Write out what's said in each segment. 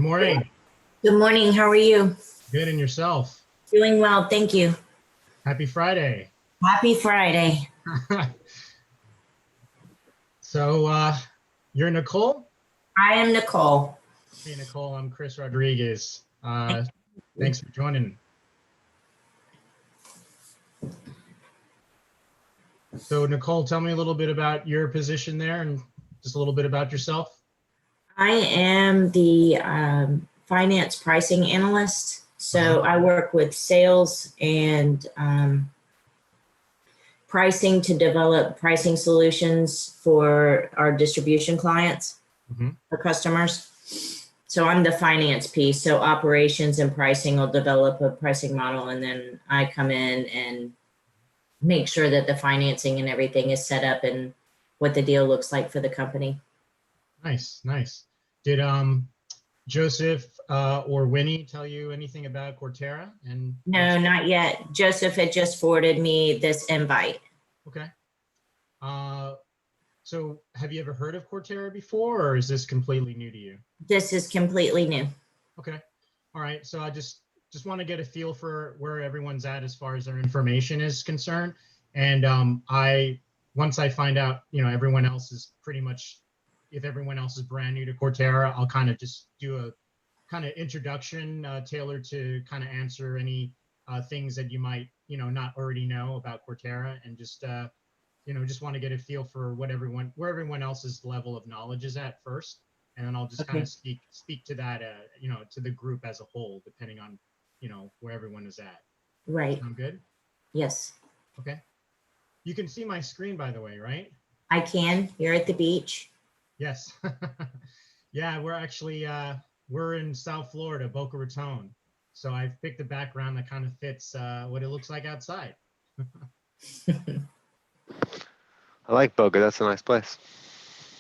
morning. Good morning. How are you? Good, and yourself? Doing well, thank you. Happy Friday. Happy Friday. So, you're Nicole? I am Nicole. Hey, Nicole, I'm Chris Rodriguez. Thanks for joining. So, Nicole, tell me a little bit about your position there and just a little bit about yourself. I am the finance pricing analyst. So I work with sales and pricing to develop pricing solutions for our distribution clients, for customers. So I'm the finance piece. So operations and pricing will develop a pricing model, and then I come in and make sure that the financing and everything is set up and what the deal looks like for the company. Nice, nice. Did Joseph or Winnie tell you anything about Cortera? No, not yet. Joseph had just forwarded me this invite. Okay. So have you ever heard of Cortera before, or is this completely new to you? This is completely new. Okay. All right. So I just want to get a feel for where everyone's at as far as their information is concerned. And once I find out, everyone else is pretty much, if everyone else is brand new to Cortera, I'll kind of just do a kind of introduction tailored to kind of answer any things that you might, not already know about Cortera, and just just want to get a feel for where everyone else's level of knowledge is at first, and then I'll just kind of speak to that, to the group as a whole, depending on, where everyone is at. Right. Sound good? Yes. Okay. You can see my screen, by the way, right? I can. You're at the beach. Yes. Yeah, we're actually we're in South Florida, Boca Raton. So I've picked a background that kind of fits what it looks like outside. I like Boca. That's a nice place.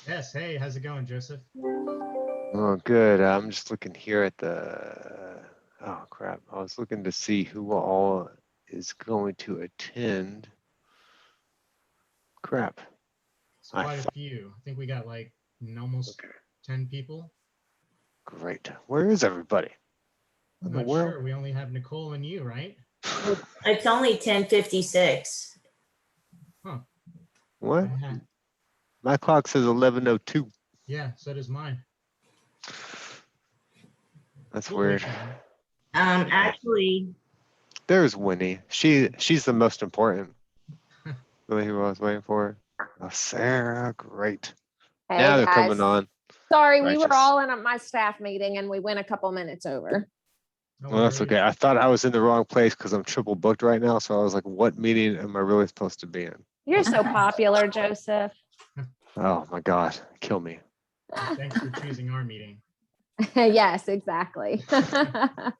Yes. Hey, how's it going, Joseph? Oh, good. I'm just looking here at oh crap. I was looking to see who all is going to attend. Crap. It's quite a few. I think we got like almost 10 people. Great. Where is everybody? I'm not sure. We only have Nicole and you, right? It's only 10:56. Huh. What? My clock says 11:02. Yeah, so does mine. That's weird. Actually, there's Winnie. She's the most important. Really, who I was waiting for. Oh, Sarah, great. Hey, now they're guys. coming on. Sorry, Righteous. we were all in my staff meeting and we went a couple minutes over. Well, that's okay. I thought I was in the wrong place because I'm triple booked right now. So I was like, what meeting am I really supposed to be in? You're so popular, Joseph. Oh my God, kill me. Well, thanks for choosing our meeting. Yes, exactly. Hi,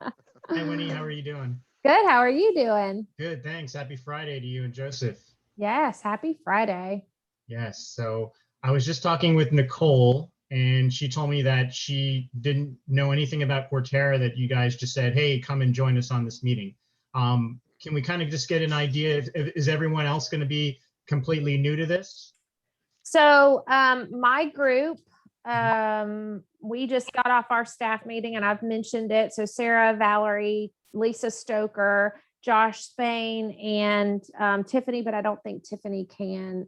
Winnie. How are you doing? Good. How are you doing? Good, thanks. Happy Friday to you and Joseph. Yes, happy Friday. Yes. So I was just talking with Nicole, and she told me that she didn't know anything about Cortera, that you guys just said, hey, come and join us on this meeting. Can we kind of just get an idea? Is everyone else going to be completely new to this? So my group, we just got off our staff meeting and I've mentioned it. So Sarah, Valerie, Lisa Stoker, Josh Spain, and Tiffany, but I don't think Tiffany can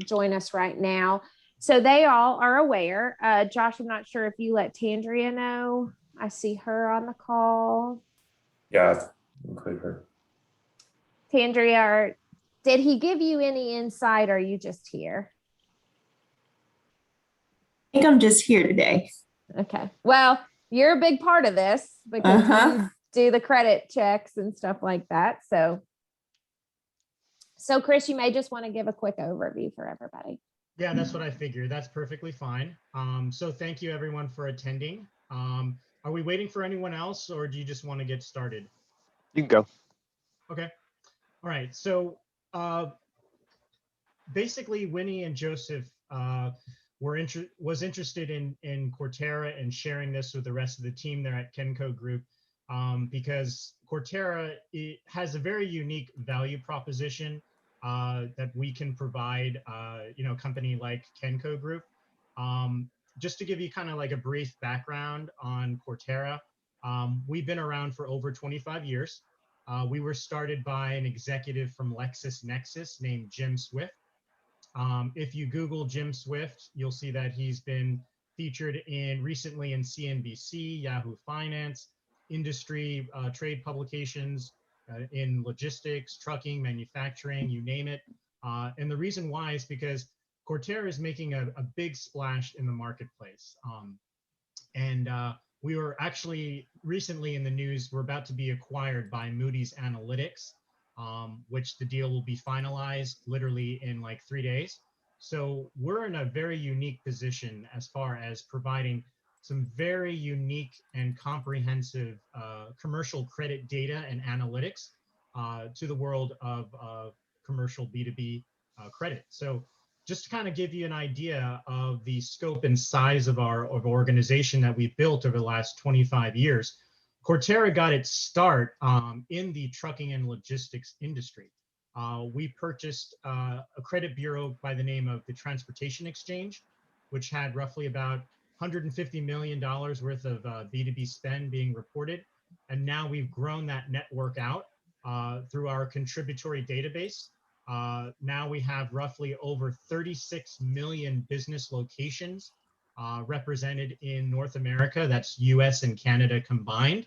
join us right now. So they all are aware. Josh, I'm not sure if you let Tandria know. I see her on the call. Yeah, include her. Tandria, did he give you any insight or are you just here? I think I'm just here today. Okay. Well, you're a big part of this because you do the credit checks and stuff like that. So Chris, you may just want to give a quick overview for everybody. Yeah, that's what I figured. That's perfectly fine. So thank you everyone for attending. Are we waiting for anyone else, or do you just want to get started? You can go. Okay. All right. So basically, Winnie and Joseph was interested in Cortera and sharing this with the rest of the team there at Kenco Group, because Cortera has a very unique value proposition that we can provide, a company like Kenco Group. just to give you kind of like a brief background on Cortera, we've been around for over 25 years. We were started by an executive from LexisNexis named Jim Swift. If you Google Jim Swift, you'll see that he's been featured recently in CNBC, Yahoo Finance, industry trade publications, in logistics, trucking, manufacturing, you name it. And the reason why is because Cortera is making a big splash in the marketplace. And we were actually recently in the news, we're about to be acquired by Moody's Analytics, which the deal will be finalized literally in like 3 days. So we're in a very unique position as far as providing some very unique and comprehensive commercial credit data and analytics to the world of commercial B2B credit. So just to kind of give you an idea of the scope and size of our organization that we've built over the last 25 years, Cortera got its start in the trucking and logistics industry. We purchased a credit bureau by the name of the Transportation Exchange, which had roughly about $150 million worth of B2B spend being reported. And now we've grown that network out through our contributory database. Now we have roughly over 36 million business locations represented in North America. That's US and Canada combined,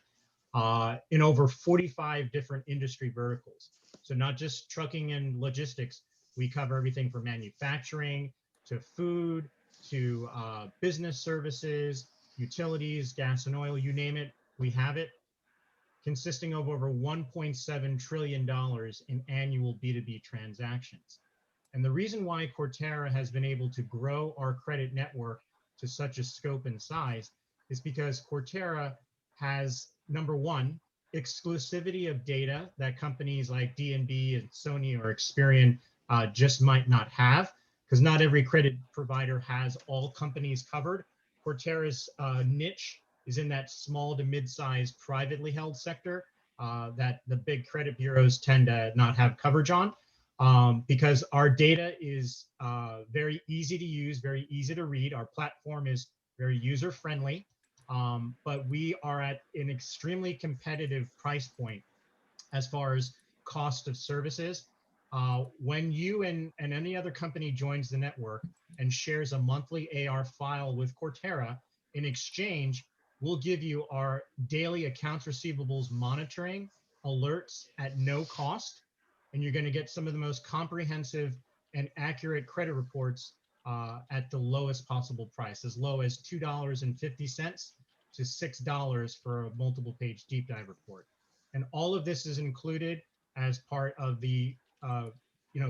in over 45 different industry verticals. So not just trucking and logistics, we cover everything from manufacturing to food to business services, utilities, gas and oil, you name it, we have it, consisting of over $1.7 trillion in annual B2B transactions. And the reason why Cortera has been able to grow our credit network to such a scope and size is because Cortera has, number one, exclusivity of data that companies like D&B and Sony or Experian just might not have, because not every credit provider has all companies covered. Cortera's niche is in that small to mid-sized privately held sector that the big credit bureaus tend to not have coverage on, because our data is very easy to use, very easy to read. Our platform is very user-friendly, but we are at an extremely competitive price point as far as cost of services. When you and any other company joins the network and shares a monthly AR file with Cortera, in exchange, we'll give you our daily accounts receivables monitoring alerts at no cost. And you're going to get some of the most comprehensive and accurate credit reports at the lowest possible price, as low as $2.50 to $6 for a multiple page deep dive report. And all of this is included as part of the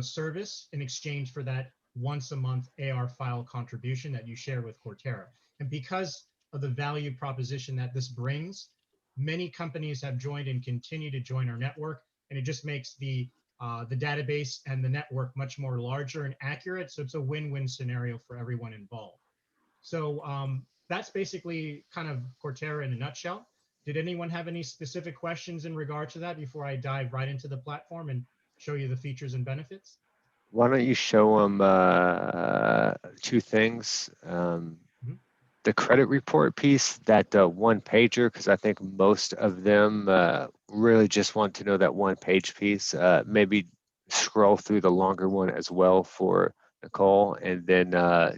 service in exchange for that once a month AR file contribution that you share with Cortera. And because of the value proposition that this brings, many companies have joined and continue to join our network, and it just makes the database and the network much more larger and accurate. So it's a win-win scenario for everyone involved. So that's basically kind of Cortera in a nutshell. Did anyone have any specific questions in regard to that before I dive right into the platform and show you the features and benefits? Why don't you show them two things? The credit report piece, that one pager, because I think most of them really just want to know that one page piece. Maybe scroll through the longer one as well for Nicole, and then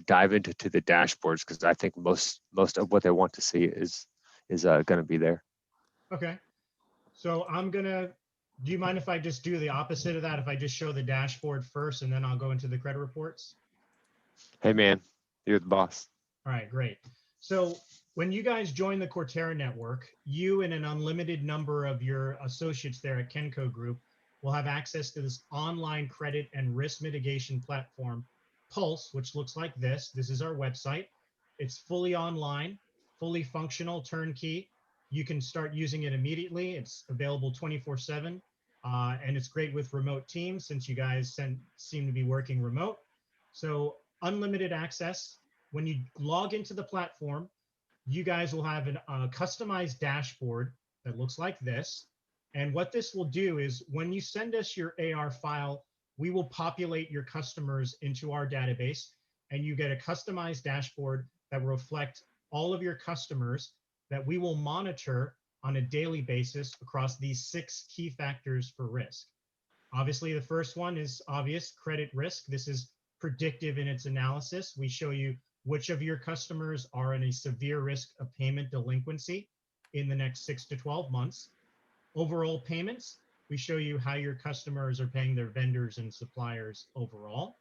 dive into the dashboards, because I think most of what they want to see is going to be there. Okay. So do you mind if I just do the opposite of that? If I just show the dashboard first and then I'll go into the credit reports? Hey man, you're the boss. All right, great. So when you guys join the Cortera network, you and an unlimited number of your associates there at Kenco Group will have access to this online credit and risk mitigation platform, Pulse, which looks like this. This is our website. It's fully online, fully functional, turnkey. You can start using it immediately. It's available 24/7, and it's great with remote teams since you guys seem to be working remote. So unlimited access. When you log into the platform, you guys will have a customized dashboard that looks like this. And what this will do is when you send us your AR file, we will populate your customers into our database, and you get a customized dashboard that will reflect all of your customers that we will monitor on a daily basis across these 6 key factors for risk. Obviously, the first one is obvious, credit risk. This is predictive in its analysis. We show you which of your customers are in a severe risk of payment delinquency in the next 6 to 12 months. Overall payments, we show you how your customers are paying their vendors and suppliers overall.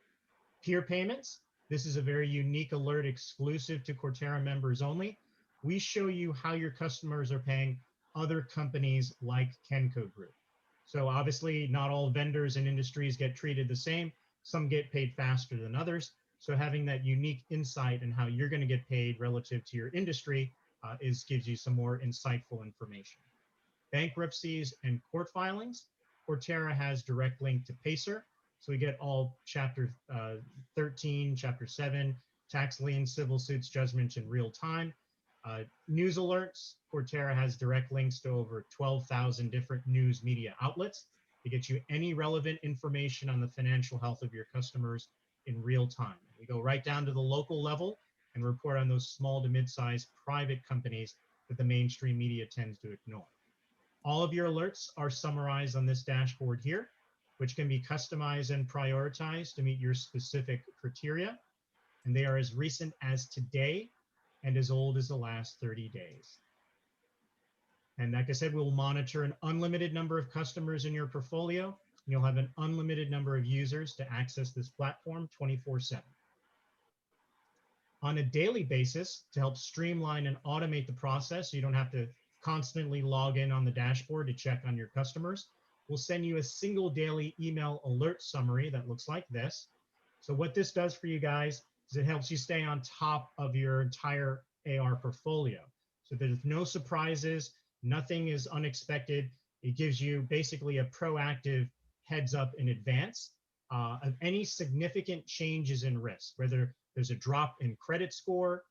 Peer payments, this is a very unique alert exclusive to Cortera members only. We show you how your customers are paying other companies like Kenco Group. So obviously not all vendors and industries get treated the same. Some get paid faster than others. So having that unique insight in how you're going to get paid relative to your industry gives you some more insightful information. Bankruptcies and court filings, Cortera has direct link to Pacer. So we get all chapter 13, chapter 7, tax liens, civil suits, judgments in real time. News alerts, Cortera has direct links to over 12,000 different news media outlets to get you any relevant information on the financial health of your customers in real time. We go right down to the local level and report on those small to mid-sized private companies that the mainstream media tends to ignore. All of your alerts are summarized on this dashboard here, which can be customized and prioritized to meet your specific criteria. And they are as recent as today and as old as the last 30 days. And like I said, we'll monitor an unlimited number of customers in your portfolio. You'll have an unlimited number of users to access this platform 24/7. On a daily basis, to help streamline and automate the process, so you don't have to constantly log in on the dashboard to check on your customers, we'll send you a single daily email alert summary that looks like this. So what this does for you guys is it helps you stay on top of your entire AR portfolio. So there's no surprises, nothing is unexpected. It gives you basically a proactive heads up in advance of any significant changes in risk, whether there's a drop in credit score,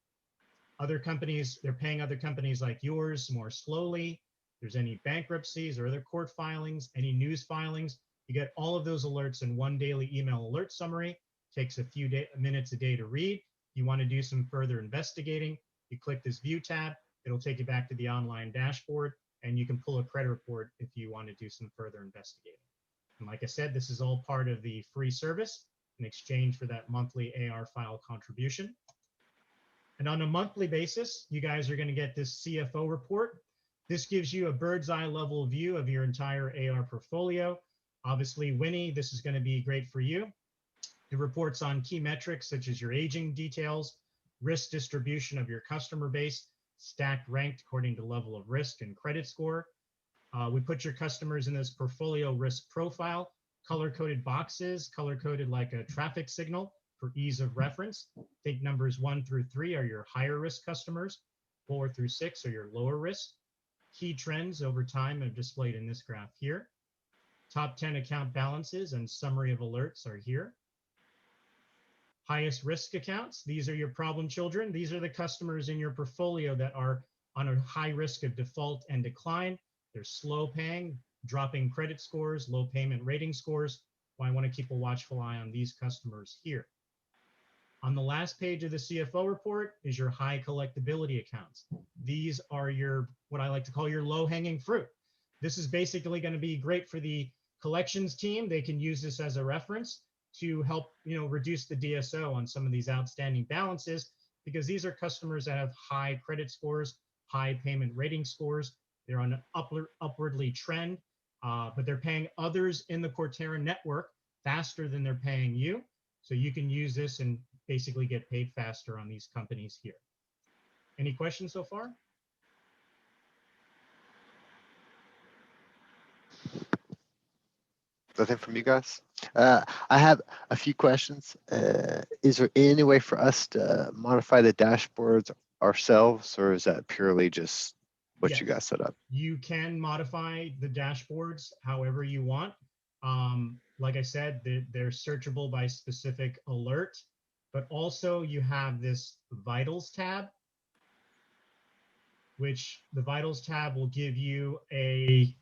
other companies, they're paying other companies like yours more slowly, there's any bankruptcies or other court filings, any news filings, you get all of those alerts in one daily email alert summary. Takes a few minutes a day to read. You want to do some further investigating, you click this view tab, it'll take you back to the online dashboard, and you can pull a credit report if you want to do some further investigating. And like I said, this is all part of the free service in exchange for that monthly AR file contribution. And on a monthly basis, you guys are going to get this CFO report. This gives you a bird's eye level view of your entire AR portfolio. Obviously, Winnie, this is going to be great for you. It reports on key metrics such as your aging details, risk distribution of your customer base, stacked ranked according to level of risk and credit score. We put your customers in this portfolio risk profile, color-coded boxes, color-coded like a traffic signal for ease of reference. Think numbers 1 through 3 are your higher risk customers, 4 through 6 are your lower risk. Key trends over time are displayed in this graph here. Top 10 account balances and summary of alerts are here. Highest risk accounts, these are your problem children. These are the customers in your portfolio that are on a high risk of default and decline. They're slow paying, dropping credit scores, low payment rating scores. Well, I want to keep a watchful eye on these customers here. On the last page of the CFO report is your high collectability accounts. These are your, what I like to call your low hanging fruit. This is basically going to be great for the collections team. They can use this as a reference to help, reduce the DSO on some of these outstanding balances, because these are customers that have high credit scores, high payment rating scores. They're on an upwardly trend, but they're paying others in the Cortera network faster than they're paying you. So you can use this and basically get paid faster on these companies here. Any questions so far? Nothing from you guys? I have a few questions. Is there any way for us to modify the dashboards ourselves, or is that purely just what you guys set up? You can modify the dashboards however you want. Like I said, they're searchable by specific alert, but also you have this Vitals tab, which the Vitals tab will give you a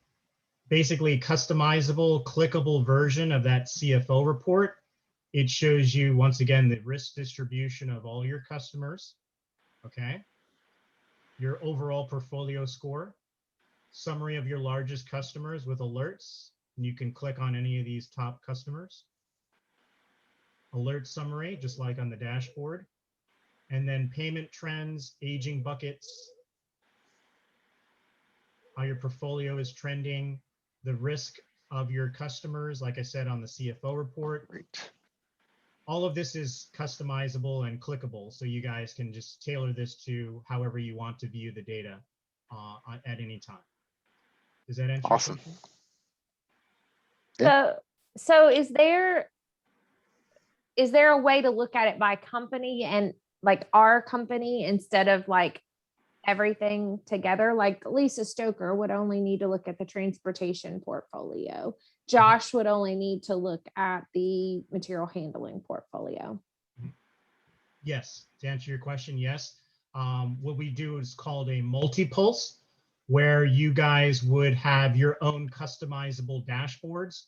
basically customizable, clickable version of that CFO report. It shows you, once again, the risk distribution of all your customers. Okay. Your overall portfolio score, summary of your largest customers with alerts. And you can click on any of these top customers. Alert summary, just like on the dashboard. And then payment trends, aging buckets, how your portfolio is trending, the risk of your customers, like I said, on the CFO report. Great. All of this is customizable and clickable, so you guys can just tailor this to however you want to view the data at any time. Does that answer Awesome. your question? So is there a way to look at it by company and like our company instead of like everything together? Like Lisa Stoker would only need to look at the transportation portfolio. Josh would only need to look at the material handling portfolio. Yes, to answer your question, yes. What we do is called a multi-pulse, where you guys would have your own customizable dashboards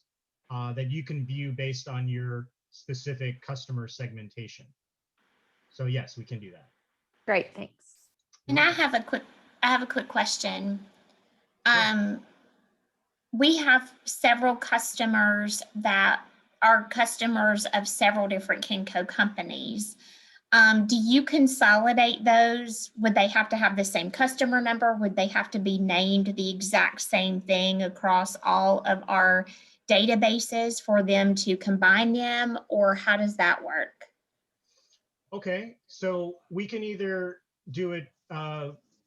that you can view based on your specific customer segmentation. So yes, we can do that. Great, thanks. And I have a quick question. We have several customers that are customers of several different Kenco companies. Do you consolidate those? Would they have to have the same customer number? Would they have to be named the exact same thing across all of our databases for them to combine them? Or how does that work? Okay, so we can either do it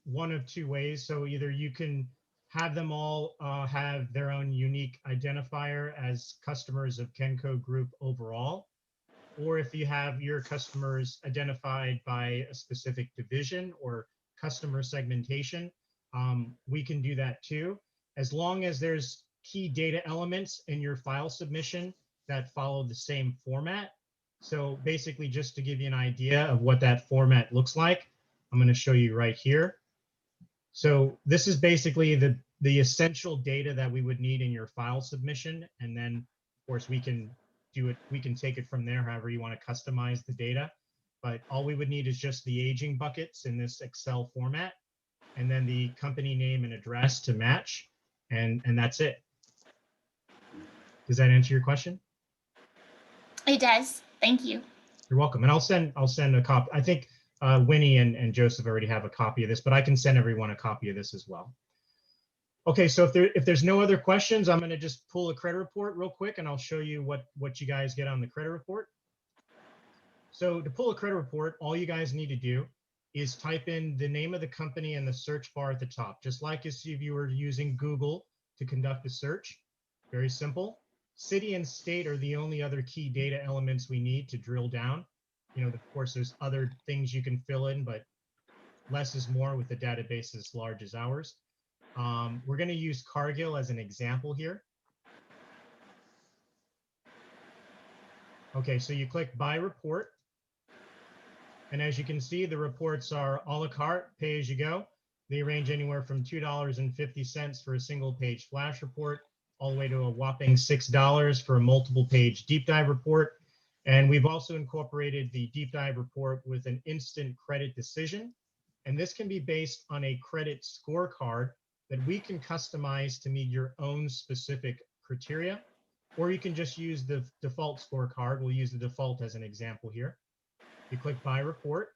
one of two ways. So either you can have them all have their own unique identifier as customers of Kenco Group overall, or if you have your customers identified by a specific division or customer segmentation, we can do that too, as long as there's key data elements in your file submission that follow the same format. So basically, just to give you an idea of what that format looks like, I'm going to show you right here. So this is basically the essential data that we would need in your file submission. And then, of course, we can do it. We can take it from there, however you want to customize the data. But all we would need is just the aging buckets in this Excel format, and then the company name and address to match. And that's it. Does that answer your question? It does. Thank you. You're welcome. And I'll send a copy. I think Winnie and Joseph already have a copy of this, but I can send everyone a copy of this as well. Okay, so if there's no other questions, I'm going to just pull a credit report real quick, and I'll show you what you guys get on the credit report. So to pull a credit report, all you guys need to do is type in the name of the company in the search bar at the top, just like as if you were using Google to conduct a search. Very simple. City and state are the only other key data elements we need to drill down. You know, of course, there's other things you can fill in, but less is more with a database as large as ours. We're going to use Cargill as an example here. Okay, so you click Buy Report. And as you can see, the reports are a la carte, pay as you go. They range anywhere from $2.50 for a single page flash report, all the way to a whopping $6 for a multiple page deep dive report. And we've also incorporated the deep dive report with an instant credit decision. And this can be based on a credit scorecard that we can customize to meet your own specific criteria, or you can just use the default scorecard. We'll use the default as an example here. You click Buy Report.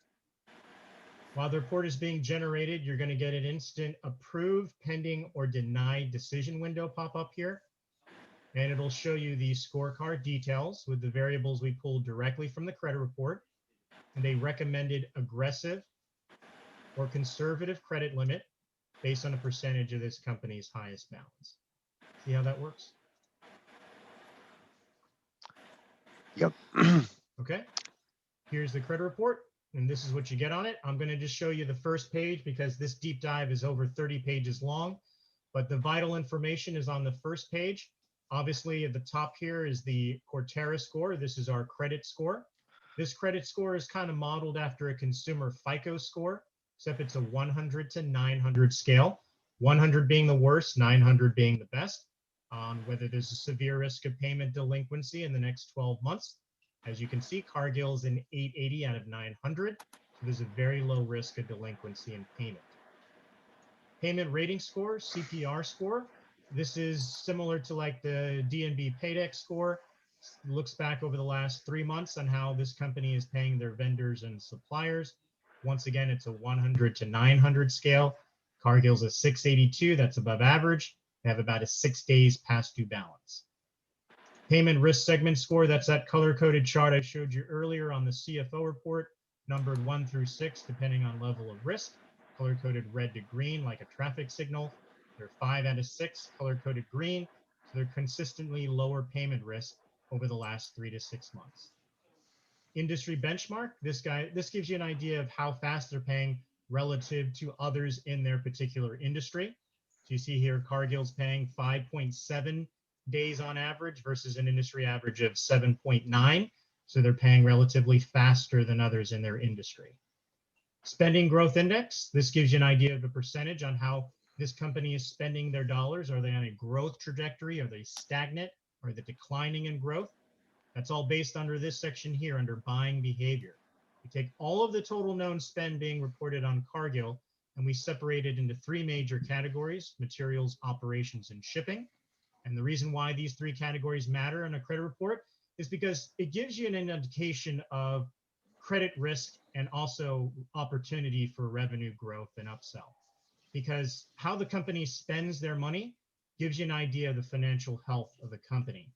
While the report is being generated, you're going to get an instant approve, pending, or denied decision window pop up here. And it'll show you the scorecard details with the variables we pulled directly from the credit report, and a recommended aggressive or conservative credit limit based on a percentage of this company's highest balance. See how that works? Yep. Okay. Here's the credit report, and this is what you get on it. I'm going to just show you the first page because this deep dive is over 30 pages long, but the vital information is on the first page. Obviously, at the top here is the Cortera score. This is our credit score. This credit score is kind of modeled after a consumer FICO score, except it's a 100 to 900 scale, 100 being the worst, 900 being the best, on whether there's a severe risk of payment delinquency in the next 12 months. As you can see, Cargill's an 880 out of 900. So there's a very low risk of delinquency and payment. Payment rating score, CPR score. This is similar to like the DNB Paydex score. Looks back over the last 3 months on how this company is paying their vendors and suppliers. Once again, it's a 100 to 900 scale. Cargill's a 682, that's above average. They have about a 6 days past due balance. Payment risk segment score, that's that color-coded chart I showed you earlier on the CFO report, numbered 1 through 6, depending on level of risk. Color-coded red to green, like a traffic signal. They're 5 out of 6, color-coded green. So they're consistently lower payment risk over the last 3 to 6 months. Industry benchmark, this gives you an idea of how fast they're paying relative to others in their particular industry. So you see here, Cargill's paying 5.7 days on average versus an industry average of 7.9. So they're paying relatively faster than others in their industry. Spending growth index, this gives you an idea of a percentage on how this company is spending their dollars. Are they on a growth trajectory? Are they stagnant? Are they declining in growth? That's all based under this section here under buying behavior. We take all of the total known spend being reported on Cargill and we separate it into 3 major categories: materials, operations, and shipping. And the reason why these 3 categories matter in a credit report is because it gives you an indication of credit risk and also opportunity for revenue growth and upsell. Because how the company spends their money gives you an idea of the financial health of the company.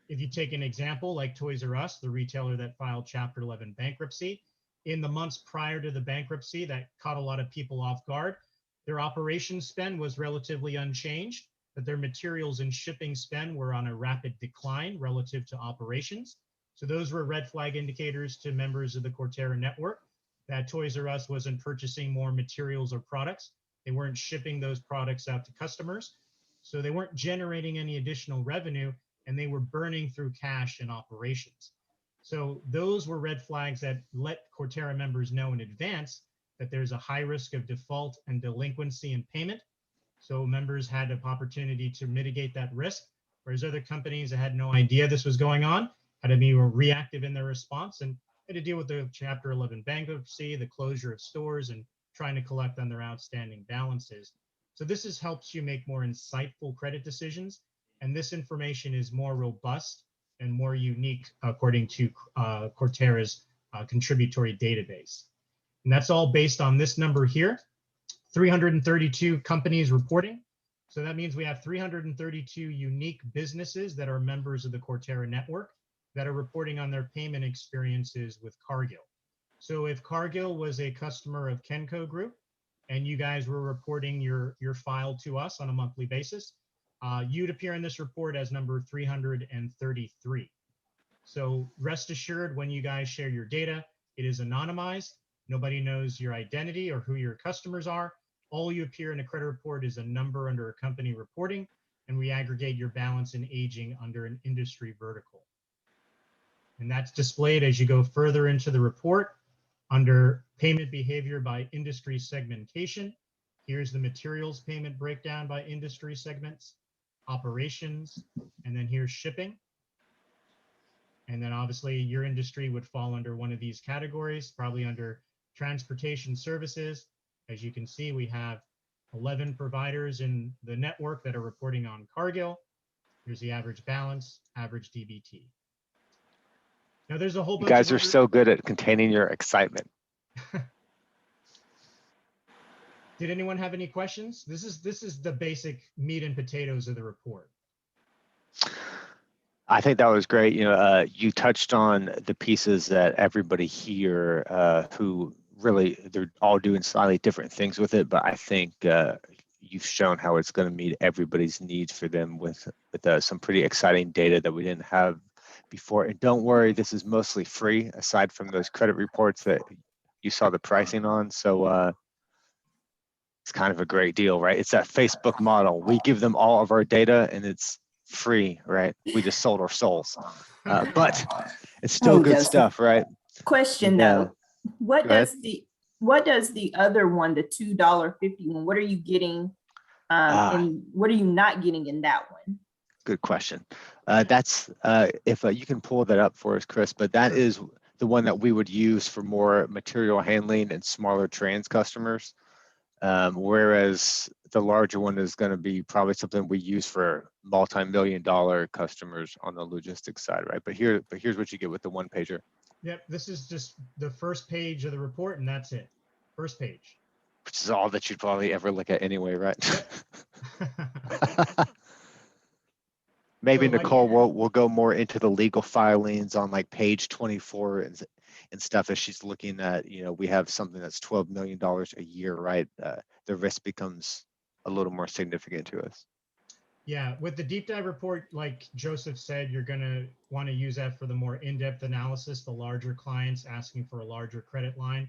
If you take an example like Toys R Us, the retailer that filed Chapter 11 bankruptcy, in the months prior to the bankruptcy that caught a lot of people off guard, their operations spend was relatively unchanged, but their materials and shipping spend were on a rapid decline relative to operations. So those were red flag indicators to members of the Cortera network that Toys R Us wasn't purchasing more materials or products. They weren't shipping those products out to customers. So they weren't generating any additional revenue and they were burning through cash in operations. So those were red flags that let Cortera members know in advance that there's a high risk of default and delinquency in payment. So members had an opportunity to mitigate that risk, whereas other companies that had no idea this was going on had to be reactive in their response and had to deal with the Chapter 11 bankruptcy, the closure of stores, and trying to collect on their outstanding balances. So this helps you make more insightful credit decisions, and this information is more robust and more unique according to Cortera's contributory database. And that's all based on this number here, 332 companies reporting. So that means we have 332 unique businesses that are members of the Cortera network that are reporting on their payment experiences with Cargill. So if Cargill was a customer of Kenco Group and you guys were reporting your file to us on a monthly basis, you'd appear in this report as number 333. So rest assured, when you guys share your data, it is anonymized. Nobody knows your identity or who your customers are. All you appear in a credit report is a number under a company reporting, and we aggregate your balance and aging under an industry vertical. And that's displayed as you go further into the report under payment behavior by industry segmentation. Here's the materials payment breakdown by industry segments, operations, and then here's shipping. And then obviously your industry would fall under one of these categories, probably under transportation services. As you can see, we have 11 providers in the network that are reporting on Cargill. Here's the average balance, average DBT. Now there's a whole bunch You guys of are so good at containing your excitement. Did anyone have any questions? This is the basic meat and potatoes of the report. I think that was great. You touched on the pieces that everybody here who really, they're all doing slightly different things with it, but I think you've shown how it's going to meet everybody's needs for them with some pretty exciting data that we didn't have before. And don't worry, this is mostly free aside from those credit reports that you saw the pricing on. So it's kind of a great deal, right? It's that Facebook model. We give them all of our data and it's free, right? We just sold our souls, but it's still good stuff, right? Question though, what does the other one, the $2.50 one, what are you getting and what are you not getting in that one? Good question. That's if you can pull that up for us, Chris, but that is the one that we would use for more material handling and smaller trans customers. Whereas the larger one is going to be probably something we use for multi-million-dollar customers on the logistics side, right? But here's what you get with the one pager. Yep, this is just the first page of the report, and that's it. First page. Which is all that you'd probably ever look at anyway, right? Yep. Maybe So, like- Nicole will go more into the legal filings on like page 24 and stuff as she's looking at, you know, we have something that's $12 million a year, right? The risk becomes a little more significant to us. Yeah, with the deep dive report, like Joseph said, you're going to want to use that for the more in-depth analysis, the larger clients asking for a larger credit line,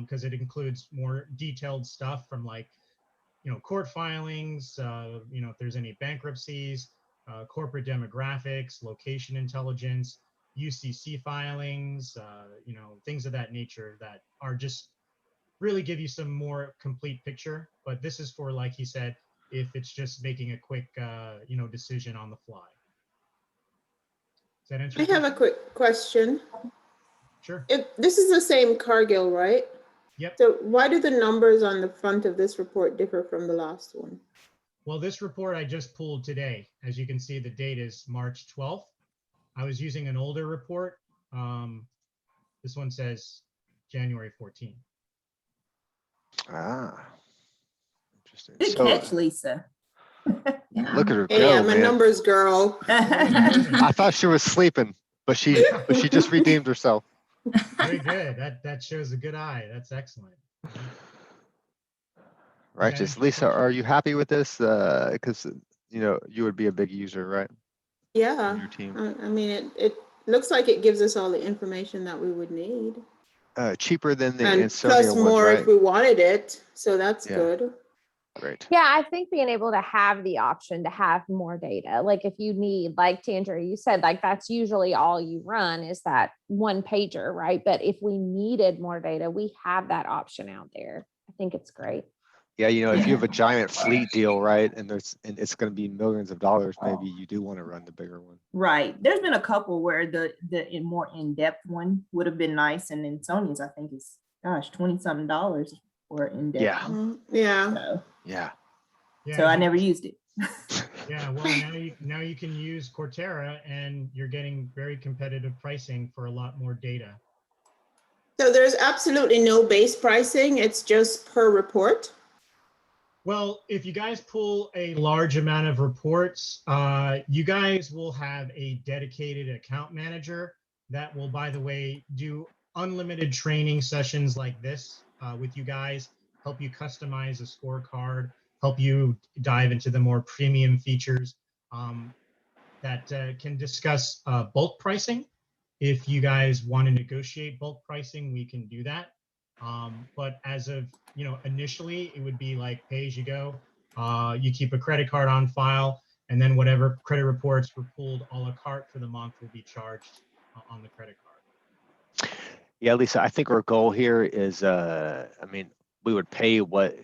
because it includes more detailed stuff from like, you know, court filings, you know, if there's any bankruptcies, corporate demographics, location intelligence, UCC filings, you know, things of that nature that are just really give you some more complete picture. But this is for, like he said, if it's just making a quick, you know, decision on the fly. Does that answer? I have a quick question. Sure. If this is the same Cargill, right? Yep. So why do the numbers on the front of this report differ from the last one? Well, this report I just pulled today. As you can see, the date is March 12th. I was using an older report. This one says January 14th. Ah, interesting. Good catch, Lisa. Look at her Hey, go, I'm a man. numbers girl. I thought she was sleeping, but she just redeemed herself. Very good. That shows a good eye. That's excellent. Righteous. Lisa, are you happy with this? Because you know you would be a big user, right? Yeah, Your team. I mean, it looks like it gives us all the information that we would need. Cheaper than the And Ansonia plus ones, more right? if we wanted it, so that's Yeah. good. Great. Yeah, I think being able to have the option to have more data, like if you need, like Tandra, you said, like that's usually all you run is that one pager, right? But if we needed more data, we have that option out there. I think it's great. Yeah, you know, if you have a giant fleet deal, right, and it's going to be millions of dollars, maybe you do want to run the bigger one. Right. There's been a couple where the more in-depth one would have been nice, and then Sony's I think is $20-something for in-depth. Yeah. one. Yeah. So, Yeah. so I never used it. Yeah, well, now you can use Cortera, and you're getting very competitive pricing for a lot more data. So there's absolutely no base pricing. It's just per report. Well, if you guys pull a large amount of reports, you guys will have a dedicated account manager that will, by the way, do unlimited training sessions like this with you guys, help you customize a scorecard, help you dive into the more premium features that can discuss bulk pricing. If you guys want to negotiate bulk pricing, we can do that. But as of, you know, initially it would be like pay as you go. You keep a credit card on file, and then whatever credit reports were pulled a la carte for the month will be charged on the credit card. Yeah, Lisa, I think our goal here is, I mean, we would pay what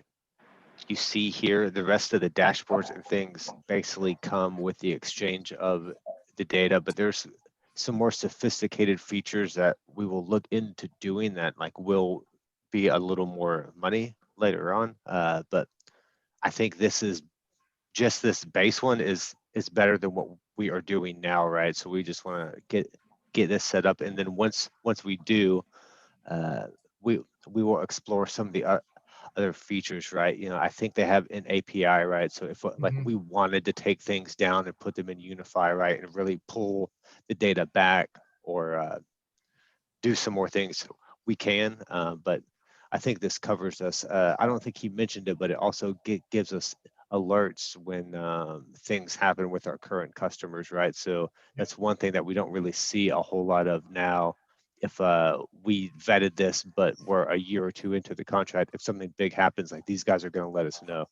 you see here. The rest of the dashboards and things basically come with the exchange of the data, but there's some more sophisticated features that we will look into doing that like will be a little more money later on. But I think this is just this base one is better than what we are doing now, right? So we just want to get this set up, and then once we do, we will explore some of the other features, right? You know, I think they have an API, right? So if like we wanted to take things down and put them in Unify, right, and really pull the data back or do some more things, we can. But I think this covers us. I don't think he mentioned it, but it also gives us alerts when things happen with our current customers, right? So that's one thing that we don't really see a whole lot of now. If we vetted this, but we're a year or two into the contract, if something big happens, like these guys are going to let us know,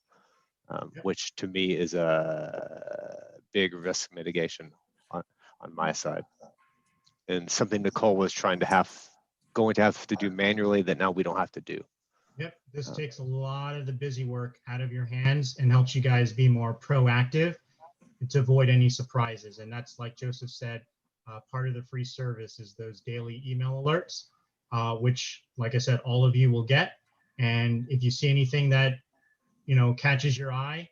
which to me is a big risk mitigation on my side. And something Nicole was going to have to do manually that now we don't have to do. Yep, this takes a lot of the busy work out of your hands and helps you guys be more proactive to avoid any surprises. And that's, like Joseph said, part of the free service is those daily email alerts, which, like I said, all of you will get. And if you see anything that, you know, catches your eye,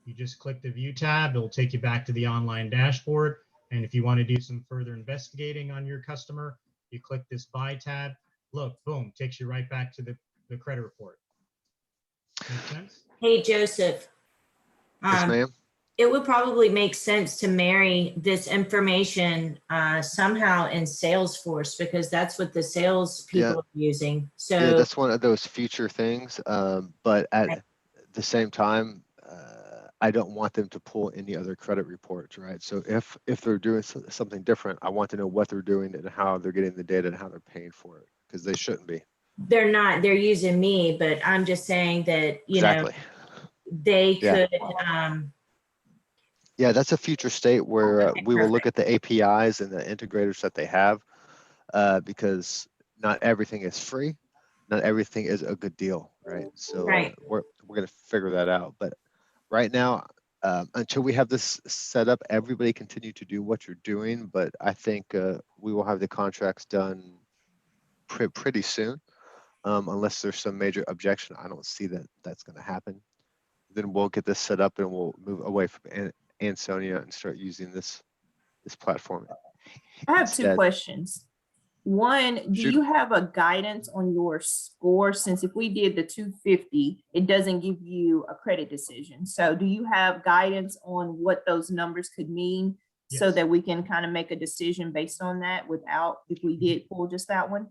you just click the view tab. It'll take you back to the online dashboard. And if you want to do some further investigating on your customer, you click this buy tab. Look, boom, takes you right back to the credit report. Make sense? Hey, Joseph. Yes, ma'am. It would probably make sense to marry this information somehow in Salesforce, because that's what the sales people are using. So Yeah, that's one of those future things. But at Right. the same time, I don't want them to pull any other credit reports, right? So if they're doing something different, I want to know what they're doing and how they're getting the data and how they're paying for it, because they shouldn't be. they're not, they're using me, but I'm just saying that, you know, Exactly. they Yeah. could, Yeah, that's a future state where Okay, we will look perfect. at the APIs and the integrators that they have, because not everything is free, not everything is a good deal, right? So Right. we're gonna figure that out. But right now, until we have this set up, everybody continue to do what you're doing. But I think we will have the contracts done pretty soon, unless there's some major objection. I don't see that that's going to happen. Then we'll get this set up and we'll move away from Ansonia and start using this platform I have two instead. questions. One, do Shoot. you have a guidance on your score? Since if we did the 250, it doesn't give you a credit decision. So do you have guidance on what those numbers could mean so Yes. that we can kind of make a decision based on that without, if we did pull just that one?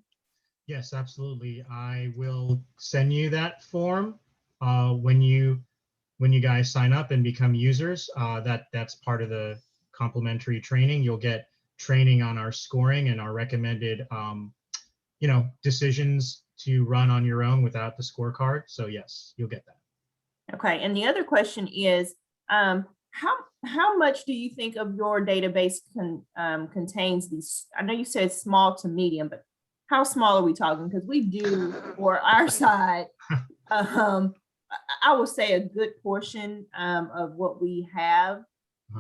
Yes, absolutely. I will send you that form when you guys sign up and become users. That's part of the complimentary training. You'll get training on our scoring and our recommended, you know, decisions to run on your own without the scorecard. So yes, you'll get that. Okay, and the other question is, how much do you think of your database contains these? I know you said small to medium, but how small are we talking? Because we do, for our side, I would say a good portion of what we have.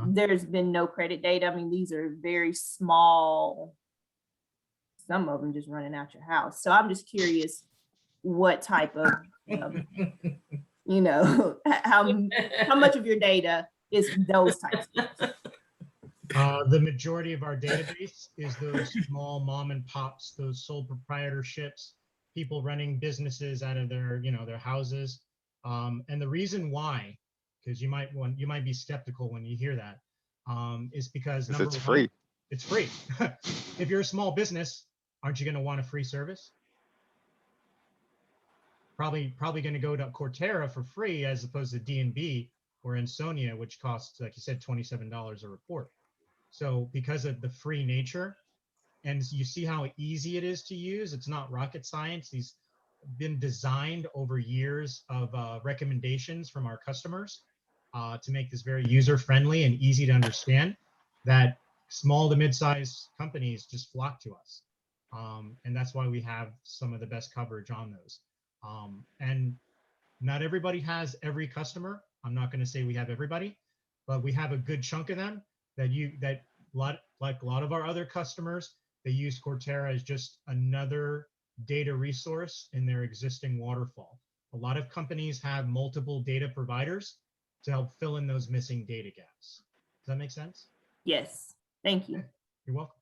There's been no credit data. I mean, these are very small. Some of them just running out your house. So I'm just curious what type of, you know, how much of your data is those types of things? The majority of our database is those small mom and pops, those sole proprietorships, people running businesses out of their, you know, their houses. And the reason why, because you might be skeptical when you hear that, is because number it's one, free. It's free. If you're a small business, aren't you going to want a free service? Probably going to go to Cortera for free as opposed to D&B or Ansonia, which costs, like you said, $27 a report. So because of the free nature, and you see how easy it is to use, it's not rocket science. These have been designed over years of recommendations from our customers to make this very user-friendly and easy to understand, that small to mid-sized companies just flock to us. And that's why we have some of the best coverage on those. And not everybody has every customer. I'm not going to say we have everybody, but we have a good chunk of them like a lot of our other customers, they use Cortera as just another data resource in their existing waterfall. A lot of companies have multiple data providers to help fill in those missing data gaps. Does that make sense? Yes, thank you. You're welcome.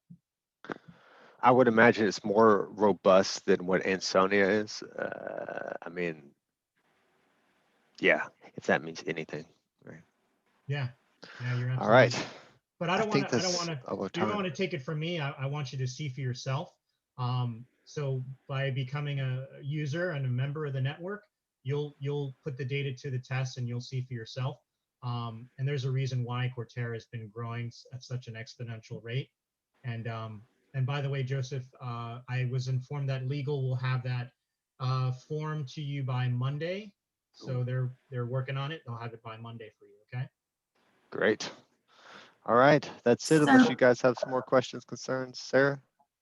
I would imagine it's more robust than what Ansonia is. I mean, yeah, if that means anything, right? Yeah, you're absolutely All right. right. But I don't want to. You don't want to time. take it from me. I want you to see for yourself. So by becoming a user and a member of the network, you'll put the data to the test and you'll see for yourself. And there's a reason why Cortera has been growing at such an exponential rate. And by the way, Joseph, I was informed that legal will have that form to you by Monday. So they're working on it. They'll have it by Monday for you. Okay. Great. All right, that's it. Unless you guys have some more questions, concerns, Sarah?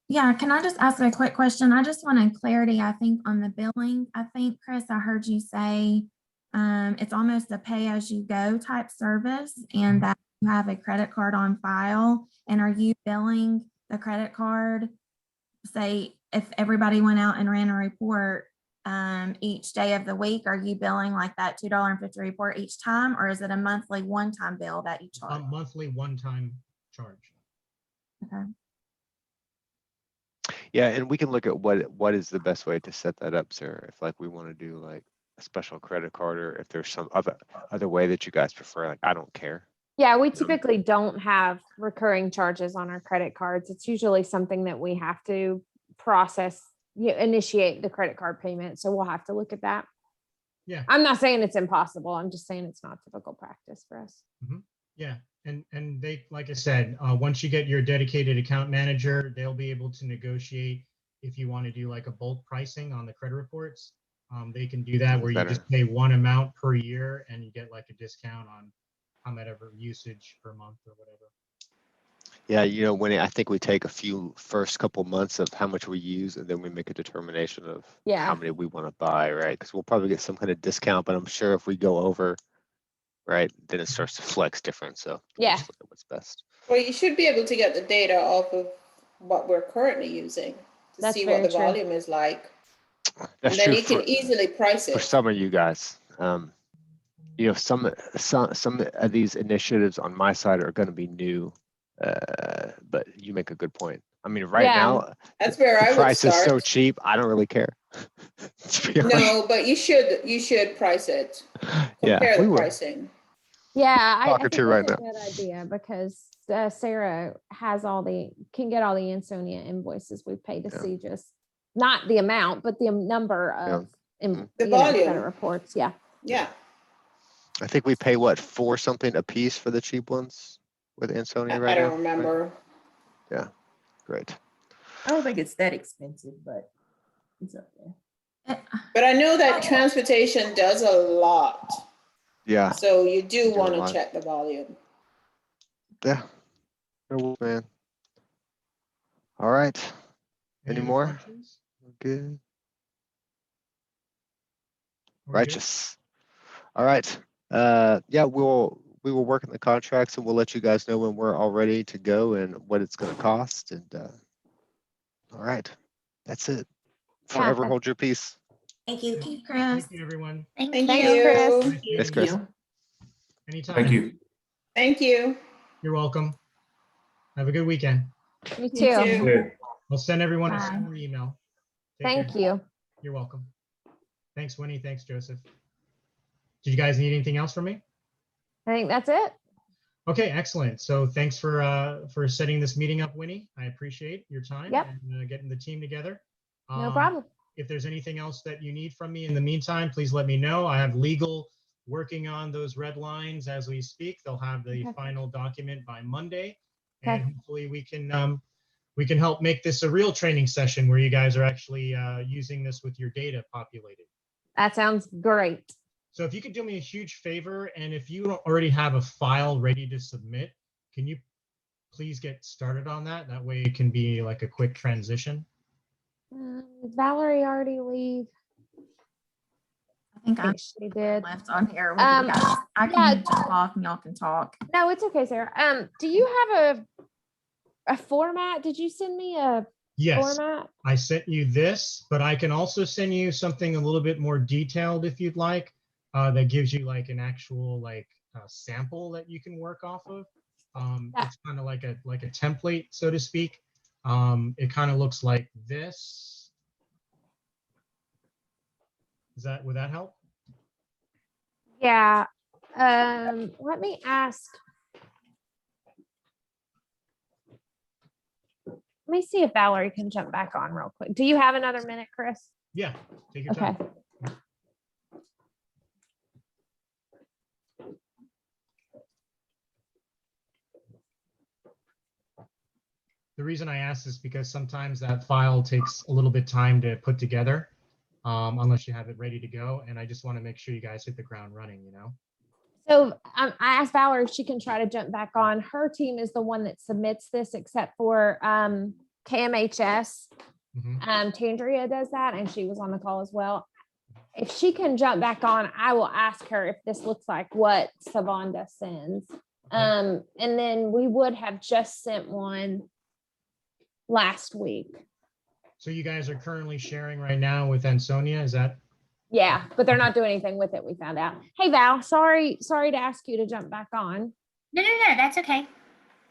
Yeah, can I just ask a quick question? I just wanted clarity, I think, on the billing. I think, Chris, I heard you say it's almost a pay-as-you-go type service and that you have a credit card on file. And are you billing the credit card, say if everybody went out and ran a report each day of the week, are you billing like that $2.50 report each time, or is it a monthly one-time bill that you A charge? monthly one-time charge. Okay. Yeah, and we can look at what is the best way to set that up, sir. If like we want to do like a special credit card, or if there's some other way that you guys prefer, like I don't care. Yeah, we typically don't have recurring charges on our credit cards. It's usually something that we have to process, initiate the credit card payment. So we'll have to look at that. Yeah. I'm not saying it's impossible. I'm just saying it's not typical practice for us. Yeah, and they, like I said, once you get your dedicated account manager, they'll be able to negotiate if you want to do like a bulk pricing on the credit reports. They can do that where you Better. just pay one amount per year and you get like a discount on how much ever usage per month or whatever. Yeah, when I think we take a few first couple months of how much we use, and then we make a determination of Yeah. how many we want to buy, right? Because we'll probably get some kind of discount, but I'm sure if we go over, right, then it starts to flex different. So we'll Yeah. just look at what's best. Well, you should be able to get the data off of what we're currently using to That's see what very the true. volume is like. That's And then true you can easily price for it. some of you guys. Some of these initiatives on my side are going to be new, but you make a good point. I mean, right Yeah. now, That's where the I would price is so start. cheap. I don't really care. To be honest. No, but you should price it. Yeah, Compare we the will. pricing. Yeah, I Talking think to you that's right a now. good idea because Sarah has can get all the Ansonia invoices we pay to Yeah. see just not the amount, but the number of Mhm. The volume. credit reports. Yeah. Yeah. I think we pay what, $4 something a piece for the cheap ones with Ansonia I right don't now? remember. Right? Great. I don't think it's that expensive, but it's up there. But I know that transportation does a lot. Yeah. So you do do a want to lot. check the volume. Yeah. No, man. All right. Any other more? questions? Good. Are we good? Righteous. All right. Yeah, we will work on the contracts, and we'll let you guys know when we're all ready to go and what it's going to cost. And all right, that's it. Forever hold your peace. Thank you. Thank you, Chris. Thank you, everyone. Thank Thanks, you. Chris. Nice meeting Thanks, Chris. You. Anytime. Thank you. Thank you. You're welcome. Have a good weekend. Me You too. too. Good. I'll send everyone a Bye. similar email. Take Thank care. you. You're welcome. Thanks, Winnie. Thanks, Joseph. Did you guys need anything else from me? I think that's it. Okay, excellent. So thanks for setting this meeting up, Winnie. I appreciate your time Yep. and getting the team together. No problem. If there's anything else that you need from me in the meantime, please let me know. I have legal working on those red lines as we speak. They'll have the Okay. final document by Monday, Okay. and hopefully we can help make this a real training session where you guys are actually using this with your data populated. That sounds great. So if you could do me a huge favor, and if you don't already have a file ready to submit, can you please get started on that? That way it can be like a quick transition. Did Valerie already leave? I think I I think she did. left on here with you guys. I can yeah. jump off and y'all can talk. No, it's okay, Sarah. Do you have a format? Did you send me a Yes, format? I sent you this, but I can also send you something a little bit more detailed if you'd like, that gives you like an actual sample that you can work off of. It's kind of like a template, so to speak. It kind of looks like this. Would that help? Yeah. Let me ask. Let me see if Valerie can jump back on real quick. Do you have another minute, Chris? Yeah, take your Okay. time. The reason I ask is because sometimes that file takes a little bit time to put together, unless you have it ready to go. And I just want to make sure you guys hit the ground running, So I asked Valerie if she can try to jump back on. Her team is the one that submits this, except for KMHS. Tandria does that, and she was on the call as well. If she can jump back on, I will ask her if this looks like what Savanda sends. And then we would have just sent one last week. So you guys are currently sharing right now with Ansonia, is that? Yeah, but they're not doing anything with it, we found out. Hey Val, sorry to ask you to jump back on. No, that's okay.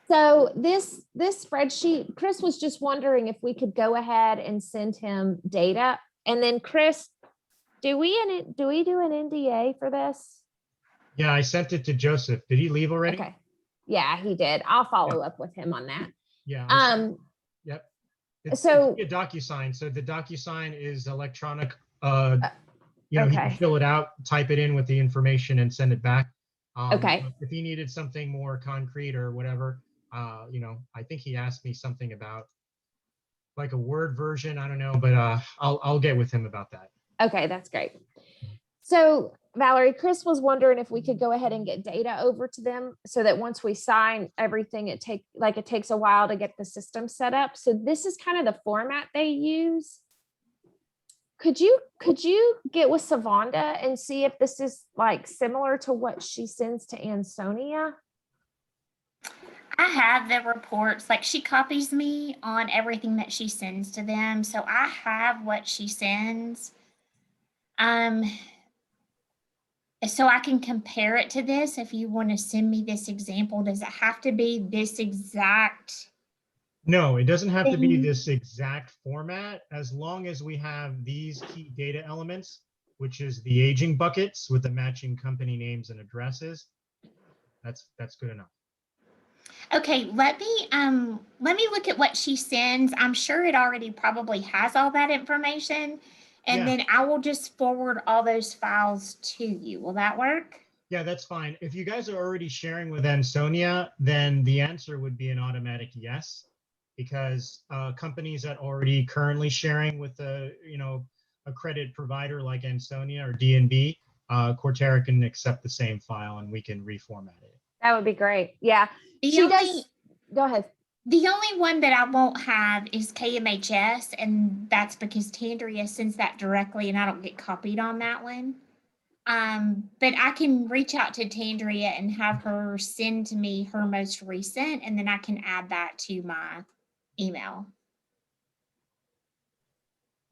So this spreadsheet, Chris was just wondering if we could go ahead and send him data. And then Chris, do we do an NDA for this? Yeah, I sent it to Joseph. Did he leave already? Okay. Yeah, he did. I'll follow up with him on that. Yeah. Yep. It's So a DocuSign. So the DocuSign is electronic. You know, he can okay. fill it out, type it in with the information and send it back. Okay. If he needed something more concrete or whatever, you know, I think he asked me something about like a Word version. I don't know, but I'll get with him about that. Okay, that's great. So Valerie, Chris was wondering if we could go ahead and get data over to them so that once we sign everything, it takes a while to get the system set up. So this is kind of the format they use. Could you get with Savonda and see if this is like similar to what she sends to Ansonia? I have the reports, like she copies me on everything that she sends to them. So I have what she sends. So I can compare it to this. If you want to send me this example, does it have to be this exact? No, it doesn't have to be thing? this exact format, as long as we have these key data elements, which is the aging buckets with the matching company names and addresses. That's good enough. Okay, let me look at what she sends. I'm sure it already probably has all that information. And Yeah. then I will just forward all those files to you. Will that work? Yeah, that's fine. If you guys are already sharing with Ansonia, then the answer would be an automatic yes, because companies that already currently sharing with a credit provider like Ansonia or DNB, Cortera can accept the same file and we can reformat it. That would be great. Yeah. Go ahead. The only one that I won't have is KMHS, and that's because Tandria sends that directly and I don't get copied on that one. But I can reach out to Tandria and have her send to me her most recent, and then I can add that to my email.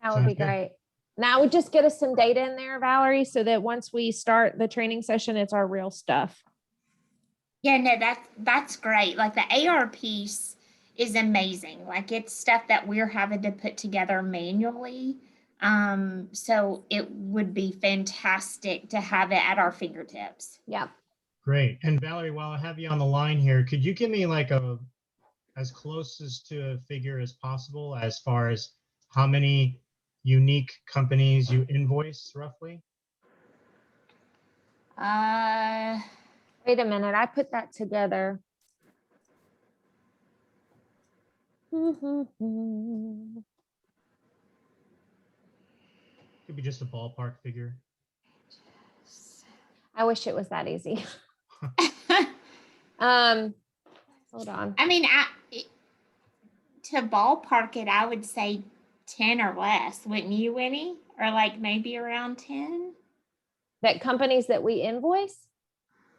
That would be great. Now would just get us some data in there, Valerie, so that once we start the training session, it's our real stuff. Yeah, no, that's great. Like the AR piece is amazing. Like it's stuff that we're having to put together manually. So it would be fantastic to have it at our fingertips. Yeah. Great. And Valerie, while I have you on the line here, could you give me like as close as to a figure as possible as far as how many unique companies you invoice roughly? Wait a minute, I put that together. Could be just a ballpark figure. I wish it was that easy. Hold on. I mean, to ballpark it, I would say 10 or less, wouldn't you, Winnie? Or like maybe around 10? That companies that we invoice?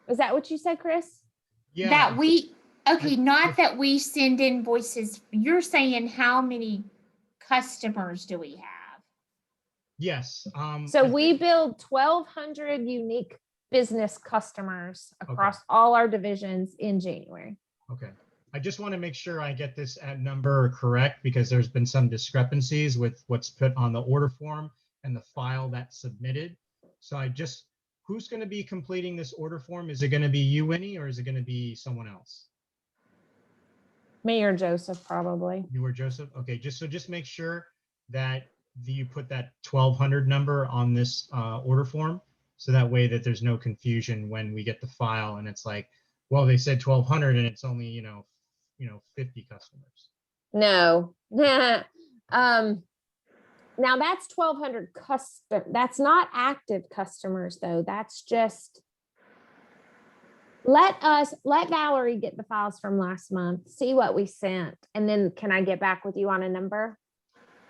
Is that what you said, Chris? Yeah. Not that we send invoices. You're saying how many customers do we have? Yes. So we build 1,200 unique business customers across all our divisions in January. Okay. I just want to make sure I get this number correct, because there's been some discrepancies with what's put on the order form and the file that's submitted. So who's going to be completing this order form? Is it going to be you, Winnie, or is it going to be someone else? Me or Joseph, probably. You or Joseph? Okay, just make sure that you put that 1,200 number on this order form, so that way that there's no confusion when we get the file and it's like, well, they said 1,200 and it's only 50 customers. No. Now that's 1,200 custom. That's not active customers though. That's just, let Valerie get the files from last month, see what we sent. And then can I get back with you on a number?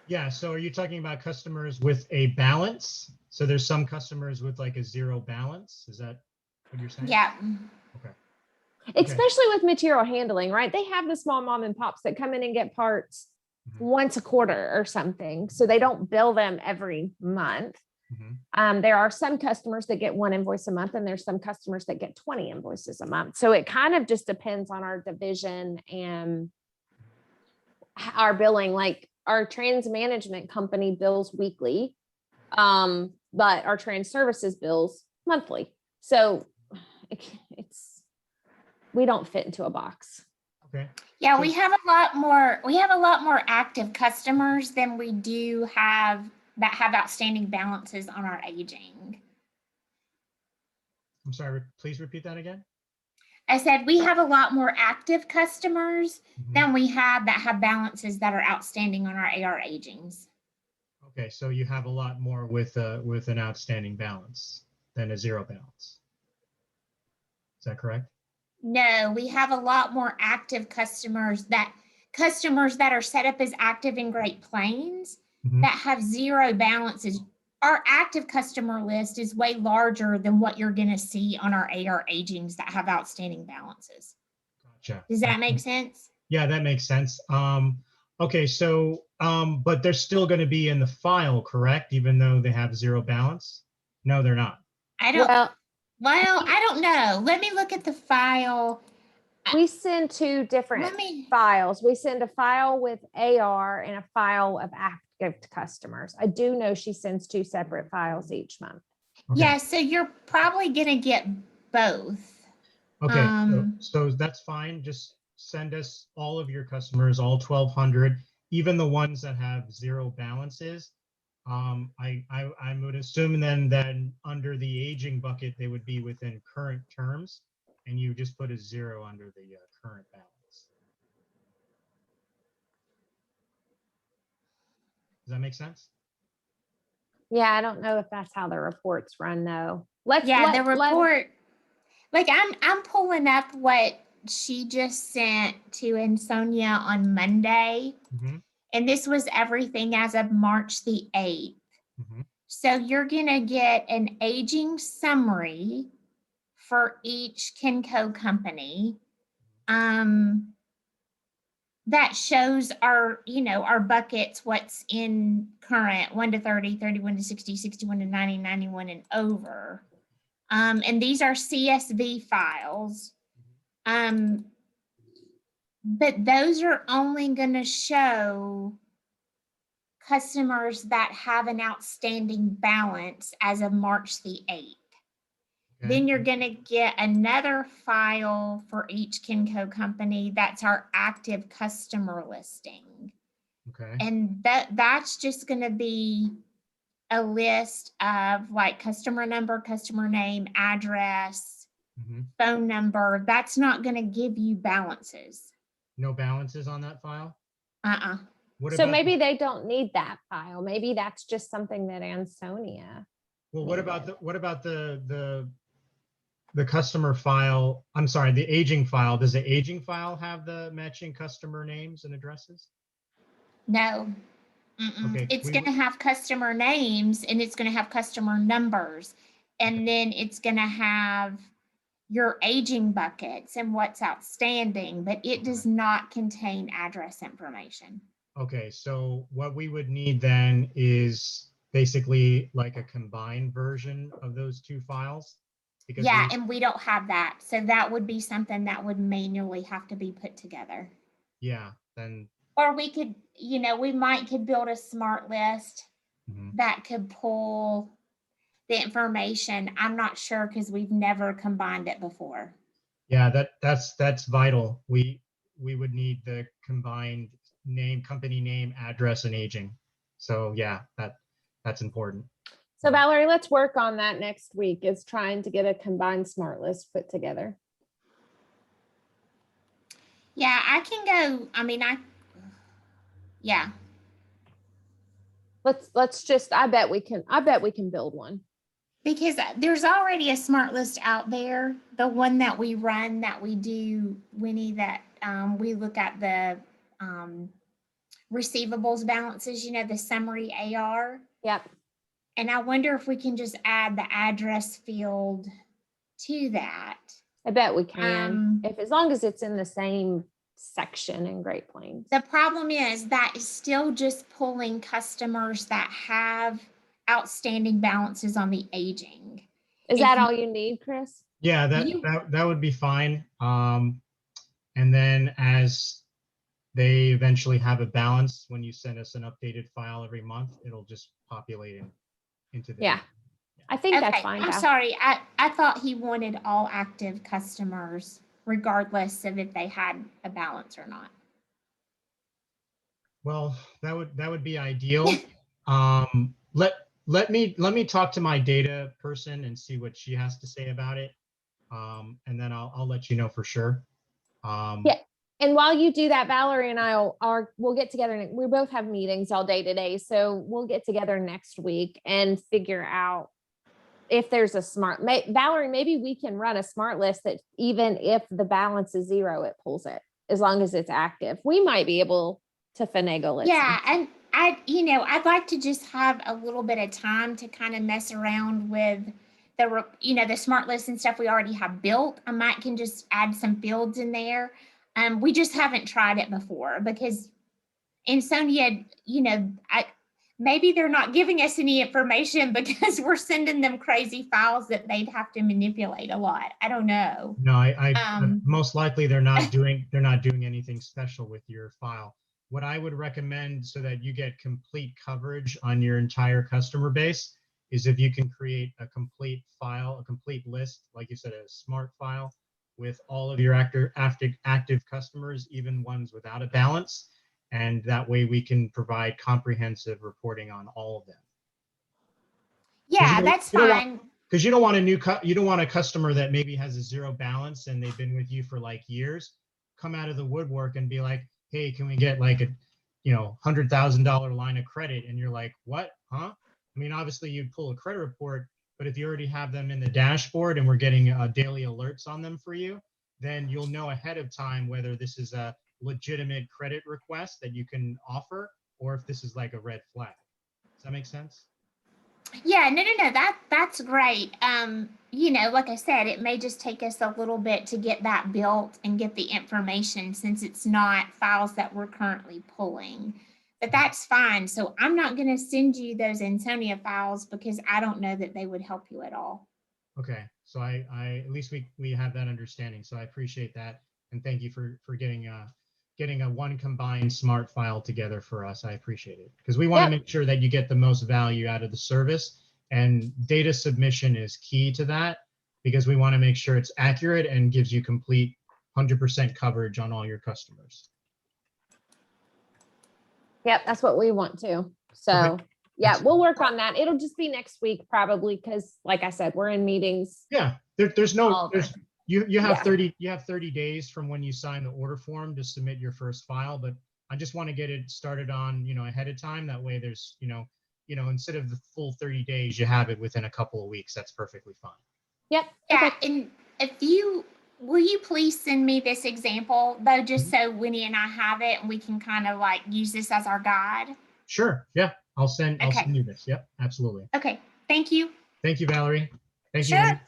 Yeah. So are you talking about customers with a balance? So there's some customers with like a zero balance. Is that what you're saying? Yeah. Okay. Especially with material handling, right? They have the small mom and pops that come in and get parts once a quarter or something. So they don't bill them every month. There are some customers that get one invoice a month, and there's some customers that get 20 invoices a month. So it kind of just depends on our division and our billing. Like our trans management company bills weekly, but our trans services bills monthly. So we don't fit into a box. Okay. Yeah, we have a lot more active customers than we do have that have outstanding balances on our aging. I'm sorry, please repeat that again. I said we have a lot more active customers than we have that have balances that are outstanding on our AR agings. Okay, so you have a lot more with an outstanding balance than a zero balance. Is that correct? No, we have a lot more active customers that are set up as active in Great Plains that have zero balances. Our active customer list is way larger than what you're going to see on our AR agings that have outstanding balances. Gotcha. Does that make sense? Yeah, that makes sense. Okay, so but they're still going to be in the file, correct? Even though they have zero balance? No, they're not. Well, I don't know. Let me look at the file. We send two different files. We send a file with AR and a file of active customers. I do know she sends two separate files each month. Okay. Yeah, so you're probably going to get both. Okay, so that's fine. Just send us all of your customers, all 1,200, even the ones that have zero balances. I would assume then that under the aging bucket, they would be within current terms, and you just put a 0 under the current balance. Does that make sense? Yeah, I don't know if that's how the reports run though. The report, like I'm pulling up what she just sent to Ansonia on Monday. And this was everything as of March the 8th. So you're going to get an aging summary for each Kenco company that shows our, our buckets, what's in current 1 to 30, 31 to 60, 61 to 90, 91 and over. And these are CSV files. But those are only going to show customers that have an outstanding balance as of March the 8th. Okay. Then you're going to get another file for each Kenco company. That's our active customer listing. Okay. And that's just going to be a list of like customer number, customer name, address, phone number. That's not going to give you balances. No balances on that file? So maybe they don't need that file. Maybe that's just something that Ansonia. Well, what about the customer file? I'm sorry, the aging file. Does the aging file have the matching customer names and addresses? No. Okay, it's going to have customer names and it's going to have customer numbers. And then it's going to have your aging buckets and what's outstanding, but it does not contain address information. Okay, so what we would need then is basically like a combined version of those two files. Because and we don't have that. So that would be something that would manually have to be put together. Yeah, then. Or we could, we could build a smart list that could pull the information. I'm not sure because we've never combined it before. Yeah, that's vital. We would need the combined name, company name, address, and aging. So yeah, that's important. So Valerie, let's work on that next week, is trying to get a combined smart list put together. Yeah, I can go. Yeah. Let's just, I bet we can build one. Because there's already a smart list out there. The one that we run, that we do, Winnie, that we look at the receivables balances, the summary AR. Yep. And I wonder if we can just add the address field to that. I bet we can. As long as it's in the same section in Great Plains. The problem is that is still just pulling customers that have outstanding balances on the aging. Is if that you- all you need, Chris? Yeah, that would be fine. And then as they eventually have a balance, when you send us an updated file every month, it'll just populate into the. Yeah. I think that's Okay, fine. I'm Val. sorry. I thought he wanted all active customers, regardless of if they had a balance or not. Well, that would be ideal. Let me talk to my data person and see what she has to say about it. And then I'll let you know for sure. Yeah. And while you do that, Valerie and we'll get together. We both have meetings all day today. So we'll get together next week and figure out if there's a Valerie, maybe we can run a smart list that even if the balance is 0, it pulls it as long as it's active. We might be able to finagle it. Yeah, and I'd like to just have a little bit of time to kind of mess around with the smart list and stuff we already have built. I might can just add some fields in there. We just haven't tried it before because in Sonia, maybe they're not giving us any information because we're sending them crazy files that they'd have to manipulate a lot. I don't know. No, I most likely they're not doing anything special with your file. What I would recommend so that you get complete coverage on your entire customer base is if you can create a complete file, a complete list, like you said, a smart file with all of your active customers, even ones without a balance. And that way we can provide comprehensive reporting on all of them. Yeah, that's fine. Because you don't want a customer that maybe has a 0 balance and they've been with you for like years, come out of the woodwork and be like, hey, can we get like a $100,000 line of credit? And you're like, what? Huh? I mean, obviously you'd pull a credit report, but if you already have them in the dashboard and we're getting daily alerts on them for you, then you'll know ahead of time whether this is a legitimate credit request that you can offer or if this is like a red flag. Does that make sense? Yeah, no, that's great. Like I said, it may just take us a little bit to get that built and get the information since it's not files that we're currently pulling. But that's fine. So I'm not going to send you those Ansonia files because I don't know that they would help you at all. Okay, so I at least we have that understanding. So I appreciate that, and thank you for getting a one combined smart file together for us. I appreciate it because we want to make sure that you get the most value out of the service, and data submission is key to that because we want to make sure it's accurate and gives you complete 100% coverage on all your customers. Yep, that's what we want to. So Okay. yeah, we'll work on that. It'll just be next week probably because like I said, we're in meetings. Yeah, you have 30 days from when you sign the order form to submit your first file, but I just want to get it started on, ahead of time. That way there's, instead of the full 30 days, you have it within a couple of weeks. That's perfectly fine. Yep. Yeah, and will you please send me this example though, just so Winnie and I have it and we can kind of like use this as our guide? Sure. Yeah. I'll send you this. Yep. Absolutely. Okay. Thank you. Thank you, Valerie. Thank you. Sure. Winnie.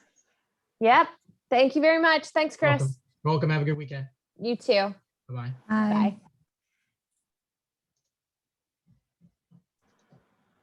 Yep. Thank you very much. Thanks, Chris. Welcome. Have a good weekend. You too. Bye-bye. Bye.